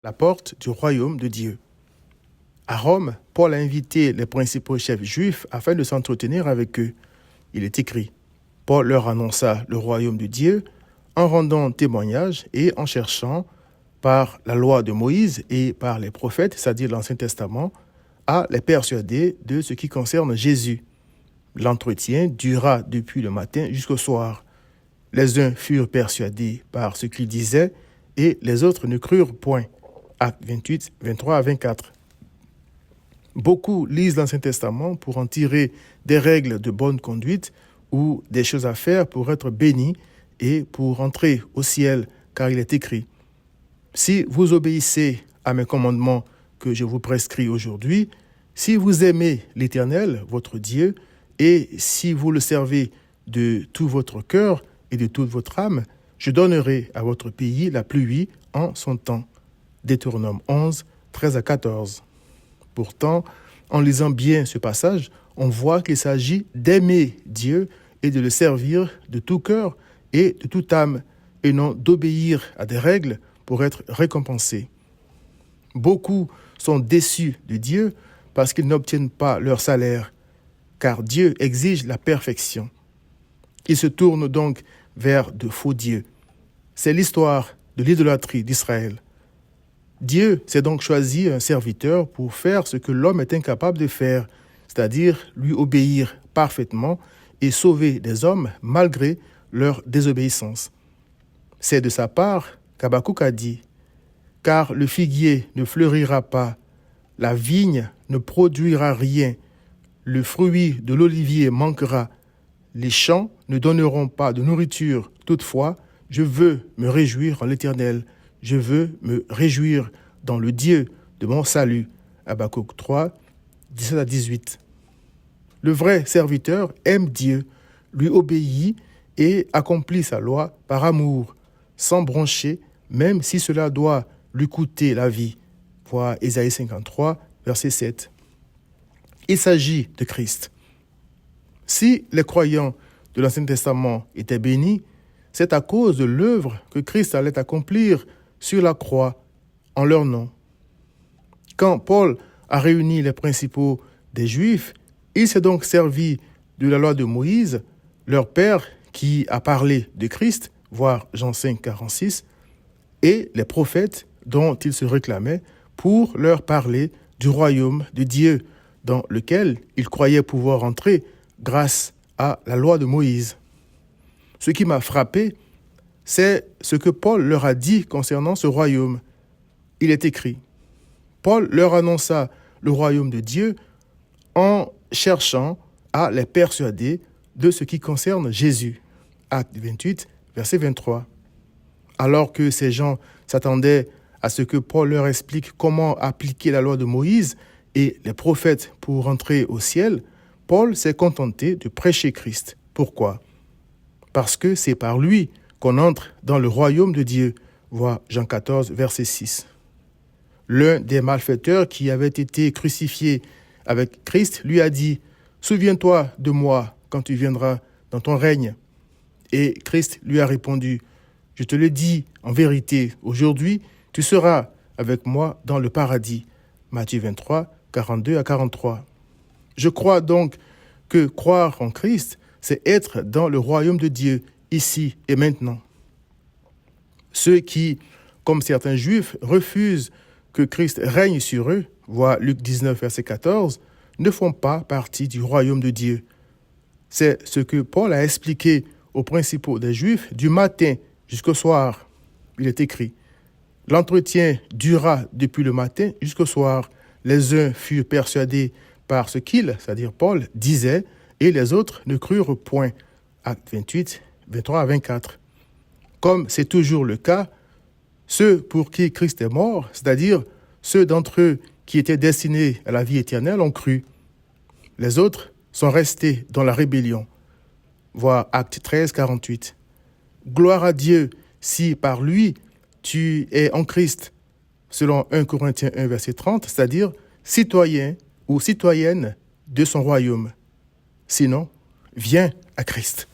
la porte du royaume de Dieu. À Rome, Paul a invité les principaux chefs juifs afin de s'entretenir avec eux. Il est écrit, Paul leur annonça le royaume de Dieu en rendant témoignage et en cherchant, par la loi de Moïse et par les prophètes, c'est-à-dire l'Ancien Testament, à les persuader de ce qui concerne Jésus. L'entretien dura depuis le matin jusqu'au soir. Les uns furent persuadés par ce qu'il disait et les autres ne crurent point. Actes 28, 23 à 24. Beaucoup lisent l'Ancien Testament pour en tirer des règles de bonne conduite ou des choses à faire pour être bénis et pour entrer au ciel, car il est écrit « Si vous obéissez à mes commandements que je vous prescris aujourd'hui, si vous aimez l'Éternel, votre Dieu, et si vous le servez de tout votre cœur et de toute votre âme, je donnerai à votre pays la pluie en son temps. » Deutéronome 11, 13 à 14. Pourtant, en lisant bien ce passage, on voit qu'il s'agit d'aimer Dieu et de le servir de tout cœur et de toute âme, et non d'obéir à des règles pour être récompensés. Beaucoup sont déçus de Dieu parce qu'ils n'obtiennent pas leur salaire, car Dieu exige la perfection. Ils se tournent donc vers de faux dieux. C'est l'histoire de l'idolâtrie d'Israël. Dieu s'est donc choisi un serviteur pour faire ce que l'homme est incapable de faire, c'est-à-dire lui obéir parfaitement et sauver des hommes malgré leur désobéissance. C'est de sa part qu'Habakkuk a dit « Car le figuier ne fleurira pas, la vigne ne produira rien, le fruit de l'olivier manquera, les champs ne donneront pas de nourriture. Toutefois, je veux me réjouir en l'Éternel, je veux me réjouir dans le Dieu de mon salut. » Habakkuk 3, 17 à 18. Le vrai serviteur aime Dieu, lui obéit et accomplit sa loi par amour, sans broncher, même si cela doit lui coûter la vie. Voir Ésaïe 53, verset 7. Il s'agit de Christ. Si les croyants de l'Ancien Testament étaient bénis, c'est à cause de l'œuvre que Christ allait accomplir sur la croix en leur nom. Quand Paul a réuni les principaux des Juifs, il s'est donc servi de la loi de Moïse, leur père qui a parlé de Christ, voir Jean 5, 46, et les prophètes dont il se réclamait pour leur parler du royaume de Dieu, dans lequel il croyait pouvoir entrer grâce à la loi de Moïse. Ce qui m'a frappé, c'est ce que Paul leur a dit concernant ce royaume. Il est écrit, Paul leur annonça le royaume de Dieu en cherchant à les persuader de ce qui concerne Jésus. Acte 28, verset 23. Alors que ces gens s'attendaient à ce que Paul leur explique comment appliquer la loi de Moïse et les prophètes pour entrer au ciel, Paul s'est contenté de prêcher Christ. Pourquoi ? Parce que c'est par lui qu'on entre dans le royaume de Dieu. Voir Jean 14, verset 6. L'un des malfaiteurs qui avait été crucifié avec Christ lui a dit « Souviens-toi de moi quand tu viendras dans ton règne. » Et Christ lui a répondu « Je te le dis en vérité, aujourd'hui, tu seras avec moi dans le paradis. » Matthieu 23, 42 à 43. Je crois donc que croire en Christ, c'est être dans le royaume de Dieu, ici et maintenant. Ceux qui, comme certains Juifs, refusent que Christ règne sur eux, voir Luc 19, verset 14, ne font pas partie du royaume de Dieu. C'est ce que Paul a expliqué aux principaux des Juifs du matin jusqu'au soir. Il est écrit, « L'entretien dura depuis le matin jusqu'au soir. Les uns furent persuadés par ce qu'il, c'est-à-dire Paul, disait, et les autres ne crurent point. » Acte 28, 23 à 24. Comme c'est toujours le cas, ceux pour qui Christ est mort, c'est-à-dire ceux d'entre eux qui étaient destinés à la vie éternelle, ont cru. Les autres sont restés dans la rébellion. Voir Acte 13, 48. Gloire à Dieu si par lui tu es en Christ, selon 1 Corinthiens 1, verset 30, c'est-à-dire citoyen ou citoyenne de son royaume. Sinon, viens à Christ.